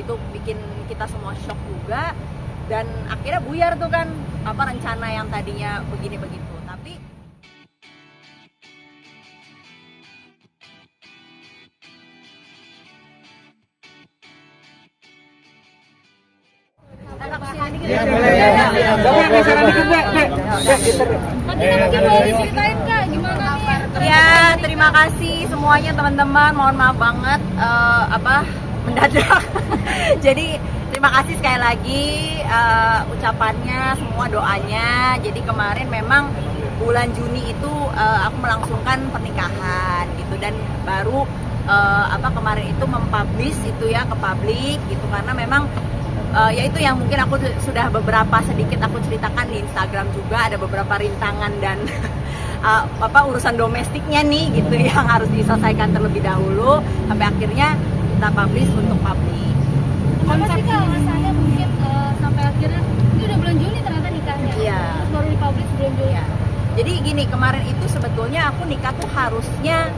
itu bikin kita semua shock juga, dan akhirnya buyar tuh kan apa rencana yang tadinya begini begitu. Tapi Ya, boleh ya. Coba saran dikit, Mbak. Fatina mungkin boleh diceritain Kak gimana nih? ya terima kasih semuanya teman-teman, mohon maaf banget mendadak. Jadi terima kasih sekali lagi ucapannya, semua doanya. Jadi kemarin memang bulan Juni itu aku melangsungkan pernikahan gitu, dan baru kemarin itu mempublish itu ya ke publik gitu, karena memang ya itu yang mungkin aku sudah beberapa sedikit aku ceritakan di Instagram juga, ada beberapa rintangan dan urusan domestiknya nih gitu yang harus diselesaikan terlebih dahulu sampai akhirnya kita publish untuk publik. Apa sih Kak alasannya mungkin sampai akhirnya ini udah bulan Juni ternyata nikahnya? Iya. Terus baru dipublish bulan Juni. Ya. Jadi gini, kemarin itu sebetulnya aku nikah tuh harusnya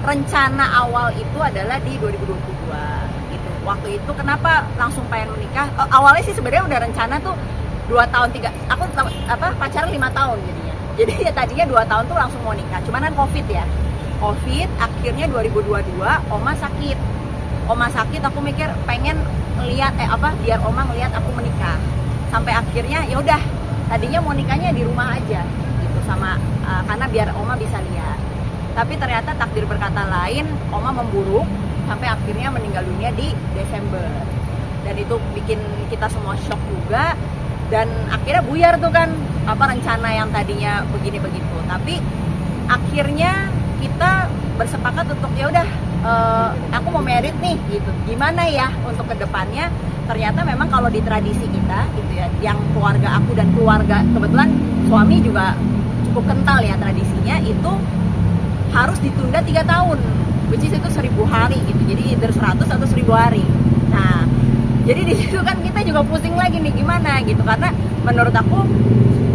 rencana awal itu adalah di 2022 gitu. Waktu itu kenapa langsung pengen menikah? Awalnya sih sebenarnya udah rencana tuh 2 tahun 3, aku pacaran 5 tahun jadinya. Jadi ya tadinya 2 tahun tuh langsung mau nikah. Cuman kan Covid ya. Covid akhirnya 2022 Oma sakit. Oma sakit, aku mikir pengen ngeliat biar Oma ngeliat aku menikah. Sampai akhirnya ya udah, tadinya mau nikahnya di rumah aja gitu sama karena biar Oma bisa lihat. Tapi ternyata takdir berkata lain, Oma memburuk sampai akhirnya meninggal dunia di Desember. Dan itu bikin kita semua shock juga, dan akhirnya buyar tuh kan rencana yang tadinya begini begitu. Tapi akhirnya kita bersepakat untuk ya udah, aku mau merit nih gitu. Gimana ya untuk kedepannya? Ternyata memang kalau di tradisi kita gitu ya, yang keluarga aku dan keluarga kebetulan suami juga cukup kental ya tradisinya, itu harus ditunda 3 tahun, which is itu 1000 hari gitu. Jadi either 100 atau 1000 hari. Nah, jadi di situ kan kita juga pusing lagi nih gimana gitu, karena menurut aku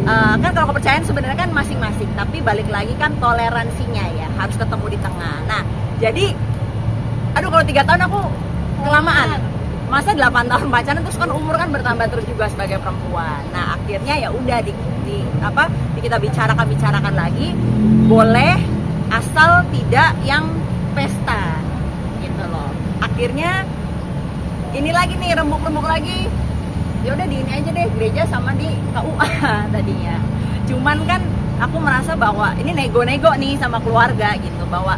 kan kalau kepercayaan sebenarnya kan masing-masing, tapi balik lagi kan toleransinya ya harus ketemu di tengah. Nah, jadi aduh kalau 3 tahun aku kelamaan. Masa 8 tahun pacaran terus kan umur kan bertambah terus juga sebagai perempuan. Nah, akhirnya ya udah kita bicarakan lagi, boleh asal tidak yang pesta gitu loh. Akhirnya ini lagi nih, rembuk lagi, ya udah di ini aja deh, gereja sama di KUA tadinya. Cuman kan aku merasa bahwa ini nego-nego nih sama keluarga gitu, bahwa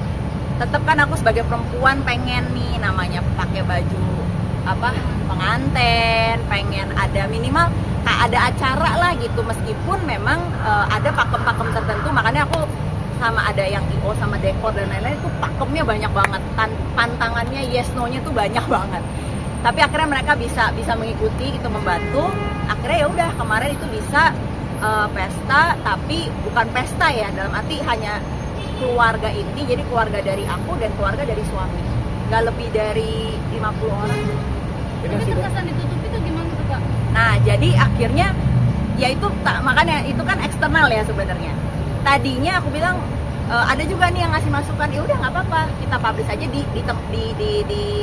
tetap kan aku sebagai perempuan pengen nih namanya pakai baju pengantin, pengen ada minimal ada acara lah gitu, meskipun memang ada pakem-pakem tertentu. Makanya aku sama ada yang IO sama dekor dan lain-lain itu pakemnya banyak banget, pantangannya yes no-nya tuh banyak banget. Tapi akhirnya mereka bisa mengikuti itu, membantu. Akhirnya ya udah kemarin itu bisa pesta, tapi bukan pesta ya dalam arti hanya keluarga inti, jadi keluarga dari aku dan keluarga dari suami, nggak lebih dari 50 orang. Tapi terkesan ditutup itu gimana tuh Kak? Nah, jadi akhirnya ya itu makanya itu kan eksternal ya sebenarnya. Tadinya aku bilang ada juga nih yang ngasih masukan, ya udah nggak apa-apa, kita publish aja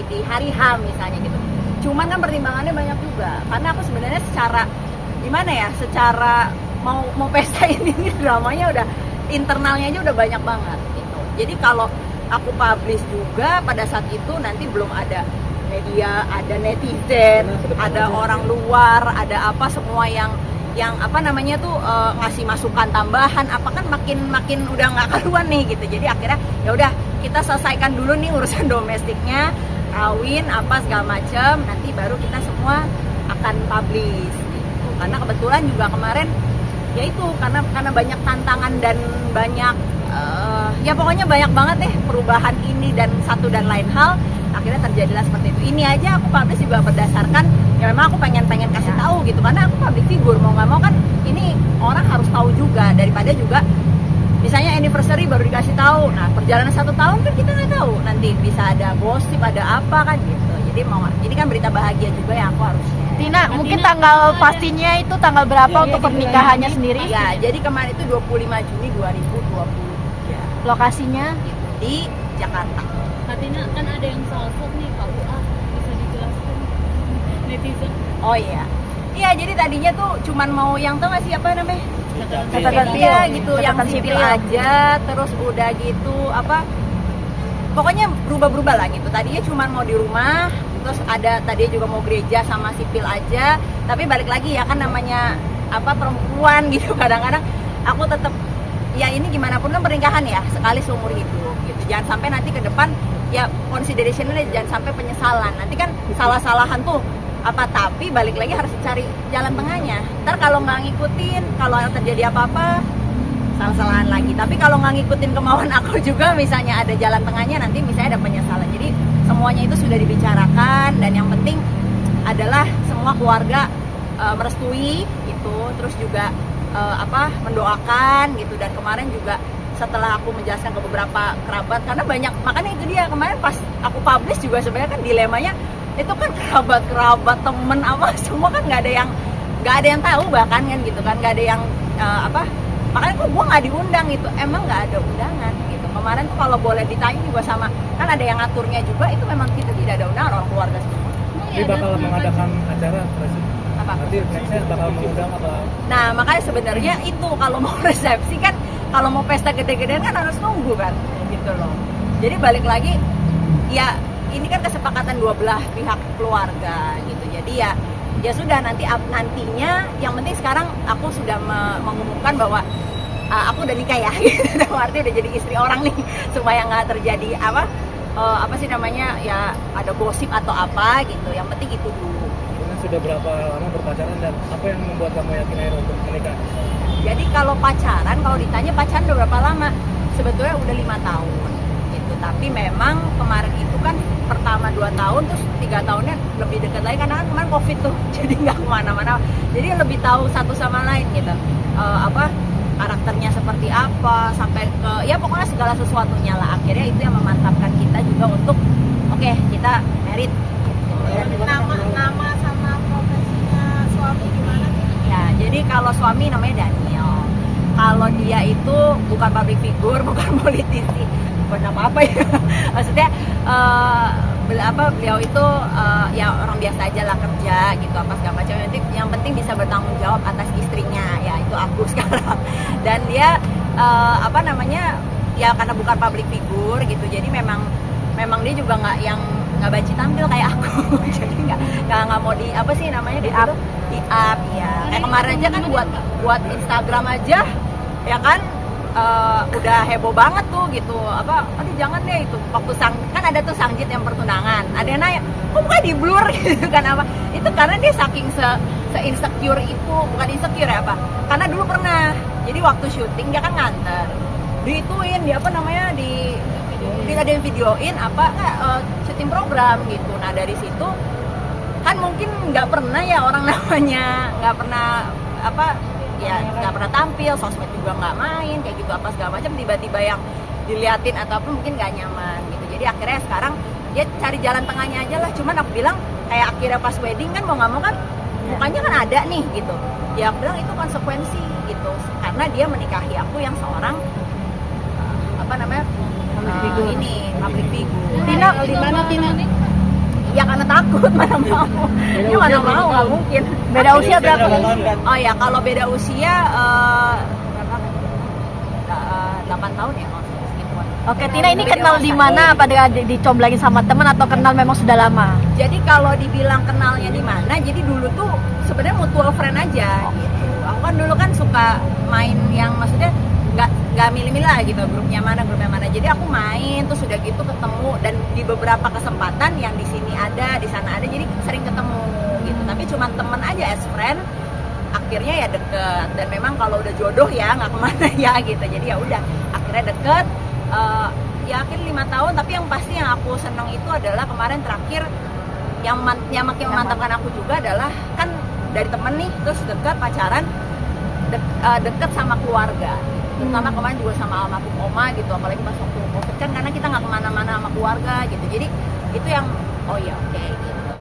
di hari H misalnya gitu. Cuman kan pertimbangannya banyak juga, karena aku sebenarnya secara gimana ya, secara mau pesta ini dramanya udah internalnya aja udah banyak banget gitu. Jadi kalau aku publish juga pada saat itu nanti belum ada media, ada netizen, ada orang luar, ada apa semua yang ngasih masukan tambahan kan makin udah nggak karuan nih gitu. Jadi akhirnya ya udah kita selesaikan dulu nih urusan domestiknya, kawin segala macam, nanti baru kita semua akan publish gitu. Karena kebetulan juga kemarin ya itu karena banyak tantangan dan banyak ya pokoknya banyak banget deh perubahan ini dan satu dan lain hal, akhirnya terjadilah seperti itu. Ini aja aku publish juga berdasarkan ya memang aku pengen kasih tahu gitu, karena aku public figure, mau nggak mau kan ini orang harus tahu juga, daripada juga misalnya anniversary baru dikasih tahu. Nah, perjalanan 1 tahun kan kita nggak tahu, nanti bisa ada gosip, ada apa kan gitu. Jadi ini kan berita bahagia juga yang aku harus share. Tina, mungkin tanggal pastinya itu tanggal berapa untuk pernikahannya sendiri? Ya, jadi kemarin itu 25 Juni 2020. Lokasinya gitu, di Jakarta. Kak Tina, kan ada yang salfok nih KUA, bisa dijelaskan? netizen. Oh iya. Iya, jadi tadinya tuh cuman mau yang tau gak sih apa namanya? Catatan Iya sipil. gitu, yang Catatan sipil sipil. aja, terus udah gitu apa? Pokoknya berubah-berubah lah gitu. Tadinya cuman mau di rumah, terus ada tadinya juga mau gereja sama sipil aja. Tapi balik lagi ya kan namanya apa perempuan gitu, kadang-kadang aku tetap ya ini gimana pun kan pernikahan ya sekali seumur hidup gitu. Jangan sampai nanti ke depan ya considerationnya jangan sampai penyesalan. Nanti kan salah-salahan tuh apa, tapi balik lagi harus cari jalan tengahnya. Ntar kalau nggak ngikutin, kalau terjadi apa-apa salah-salahan lagi. Tapi kalau nggak ngikutin kemauan aku juga, misalnya ada jalan tengahnya, nanti misalnya ada penyesalan. Jadi semuanya itu sudah dibicarakan, dan yang penting adalah semua keluarga merestui gitu, terus juga mendoakan gitu. Dan kemarin juga setelah aku menjelaskan ke beberapa kerabat, karena banyak, makanya itu dia kemarin pas aku publish juga sebenarnya kan dilemanya itu kan kerabat temen apa semua kan nggak ada yang tahu bahkan kan gitu kan, nggak ada yang makanya kok gue nggak diundang gitu, emang nggak ada undangan gitu. Kemarin tuh kalau boleh ditanya juga sama, kan ada yang ngaturnya juga, itu memang kita tidak ada undangan, orang keluarga semua. Jadi bakal mengadakan acara apa sih? Apa? Nanti nextnya bakal mengundang apa? Nah makanya sebenarnya itu kalau mau resepsi kan, kalau mau pesta gede-gedean kan harus nunggu kan gitu loh. Jadi balik lagi ya ini kan kesepakatan dua belah pihak keluarga gitu. Jadi ya sudah, nantinya yang penting sekarang aku sudah mengumumkan bahwa aku udah nikah ya gitu. Artinya udah jadi istri orang nih, supaya nggak terjadi apa sih namanya ya ada gosip atau apa gitu. Yang penting itu dulu. Kemudian sudah berapa lama berpacaran dan apa yang membuat kamu yakin akhirnya untuk menikah? Jadi kalau pacaran, kalau ditanya pacaran udah berapa lama, sebetulnya udah 5 tahun gitu. Tapi memang kemarin itu kan pertama 2 tahun, terus 3 tahunnya lebih dekat lagi karena kan kemarin COVID tuh, jadi nggak kemana-mana. Jadi lebih tahu satu sama lain gitu, karakternya seperti apa, sampai ke ya pokoknya segala sesuatunya lah. Akhirnya itu yang memantapkan kita juga untuk oke, kita married gitu. Nama sama profesinya suami gimana nih? Ya, jadi kalau suami namanya Daniel. Kalau dia itu bukan public figure, bukan politisi, bukan apa-apa ya. Maksudnya beliau itu ya orang biasa aja lah, kerja gitu apa segala macam. Yang penting bisa bertanggung jawab atas istrinya, ya itu aku sekarang. Dan dia ya karena bukan public figure gitu, jadi memang dia juga nggak banci tampil kayak aku. Jadi nggak mau di apa sih namanya di up ya. Kayak kemarin aja kan buat Instagram aja ya kan udah heboh banget tuh gitu, aduh jangan deh itu waktu kan ada tuh sangjit yang pertunangan, ada yang nanya kok bukan di blur gitu kan, itu karena dia saking se insecure itu, bukan insecure ya karena dulu pernah, jadi waktu syuting dia kan nganter diituin dia ada yang videoin syuting program gitu. Nah dari situ kan mungkin nggak pernah ya orang namanya nggak pernah tampil, sosmed juga nggak main kayak gitu apa segala macam, tiba-tiba yang diliatin ataupun mungkin nggak nyaman gitu. Jadi akhirnya sekarang ya cari jalan tengahnya aja lah. Cuman aku bilang kayak akhirnya pas wedding kan mau nggak mau kan mukanya kan ada nih gitu, ya aku bilang itu konsekuensi gitu, karena dia menikahi aku yang seorang public figure. Tina, di mana Tina? Ya karena takut, mana mau. Ya mana mau, nggak mungkin. Beda usia berapa? Oh ya, kalau beda usia 8 tahun ya, segituan. Oke, Tina ini kenal di mana? Pada dicomblangin sama teman atau kenal memang sudah lama? Jadi kalau dibilang kenalnya di mana, jadi dulu tuh sebenarnya mutual friend aja gitu. Aku kan dulu kan suka main yang maksudnya nggak milih-milih lah gitu, grupnya mana. Jadi aku main terus udah gitu ketemu, dan di beberapa kesempatan yang di sini ada, di sana ada, jadi sering ketemu gitu. Tapi cuma temen aja, as friend. Akhirnya ya deket, dan memang kalau udah jodoh ya nggak kemana ya gitu. Jadi ya udah akhirnya deket. Ya akhirnya 5 tahun. Tapi yang pasti yang aku seneng itu adalah kemarin terakhir yang makin memantapkan aku juga adalah kan dari temen nih, terus deket pacaran, deket sama keluarga. Terutama kemarin juga sama almarhum oma gitu, apalagi pas waktu COVID kan, karena kita nggak kemana-mana sama keluarga gitu. Jadi itu yang oh ya oke.